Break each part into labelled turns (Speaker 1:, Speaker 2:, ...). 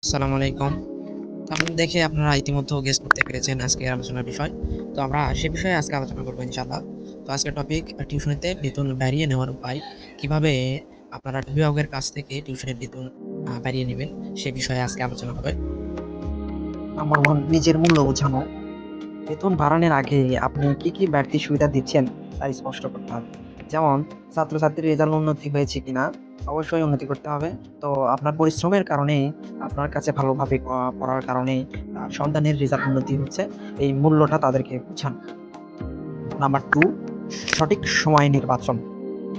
Speaker 1: আসসালামু আলাইকুম। তো দেখে আপনারা ইতিমধ্যেও গেস করতে পেরেছেন আজকের আলোচনার বিষয়। তো আমরা সে বিষয়ে আজকে আলোচনা করব ইনশাআল্লাহ। তো আজকের টপিক টিউশনিতে বেতন বাড়িয়ে নেওয়ার উপায়। কিভাবে আপনারা অভিভাবকের কাছ থেকে টিউশনের বেতন বাড়িয়ে নিবেন সে বিষয়ে আজকে আলোচনা হবে।
Speaker 2: নাম্বার 1, নিজের মূল্য বোঝানো। বেতন বাড়ানোর আগে আপনি কি বাড়তি সুবিধা দিচ্ছেন তা স্পষ্ট করতে হবে। যেমন ছাত্রছাত্রীর রেজাল্ট উন্নতি হয়েছে কিনা, অবশ্যই উন্নতি করতে হবে। তো আপনার পরিশ্রমের কারণে, আপনার কাছে ভালোভাবে পড়ার কারণে তার সন্তানের রেজাল্ট উন্নতি হচ্ছে, এই মূল্যটা তাদেরকে বোঝান। নাম্বার 2, সঠিক সময় নির্বাচন।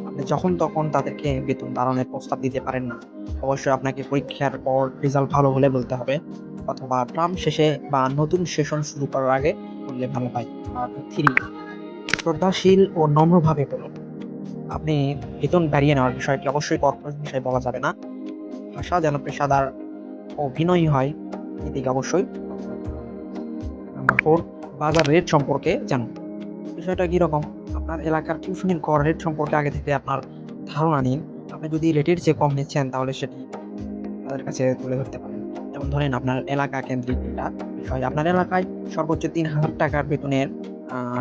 Speaker 2: আপনি যখন তখন তাদেরকে বেতন বাড়ানোর প্রস্তাব দিতে পারেন না। অবশ্যই আপনাকে পরীক্ষার পর রেজাল্ট ভালো হলে বলতে হবে, অথবা টার্ম শেষে বা নতুন সেশন শুরু করার আগে বললে ভালো হয়। আর 3, শ্রদ্ধাশীল ও নম্রভাবে বলুন। আপনি বেতন বাড়িয়ে নেওয়ার বিষয়টি অবশ্যই কর্কশ ভাষায় বলা যাবে না। ভাষা যেন পেশাদার ও বিনয়ী হয়, এদিকে অবশ্যই লক্ষ্য রাখতে হবে। নাম্বার 4, বাজার রেট সম্পর্কে জানুন। বিষয়টা কিরকম? আপনার এলাকার টিউশনির গড় রেট সম্পর্কে আগে থেকে আপনার ধারণা নিন। আপনি যদি রেটের চেয়ে কম নিচ্ছেন তাহলে সেটি তাদের কাছে তুলে ধরতে পারেন। যেমন ধরেন আপনার এলাকা কেন্দ্রিক একটা বিষয়। আপনার এলাকায় সর্বোচ্চ ৳৩,০০০ বেতনের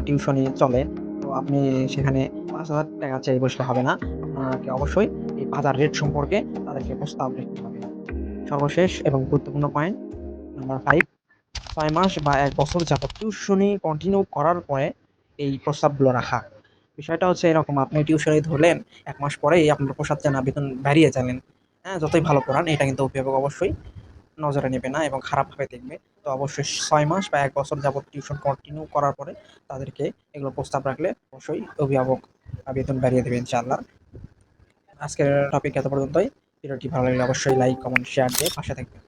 Speaker 2: টিউশনি চলে। তো আপনি সেখানে ৳৫,০০০ চেয়ে বসলে হবে না। আপনাকে অবশ্যই এই বাজার রেট সম্পর্কে তাদেরকে প্রস্তাব লিখতে হবে। সর্বশেষ এবং গুরুত্বপূর্ণ পয়েন্ট নাম্বার 5, ৬ মাস বা ১ বছর যাবত টিউশনি কন্টিনিউ করার পরে এই প্রস্তাবগুলো রাখা। বিষয়টা হচ্ছে এরকম, আপনি টিউশনি ধরলেন, ১ মাস পরেই আপনার পোষাচ্ছে না, বেতন বাড়িয়ে চাইলেন। হ্যাঁ? যতই ভালো পড়ান এটা কিন্তু অভিভাবক অবশ্যই নজরে নেবে না এবং খারাপভাবে দেখবে। তো অবশ্যই ৬ মাস বা ১ বছর যাবত টিউশন কন্টিনিউ করার পরে তাদেরকে এগুলো প্রস্তাব রাখলে অবশ্যই অভিভাবক বেতন বাড়িয়ে দেবে ইনশাআল্লাহ। আজকের টপিক এত পর্যন্তই। ভিডিওটি ভালো লাগলে অবশ্যই লাইক, কমেন্ট, শেয়ার দিয়ে পাশে থাকবেন।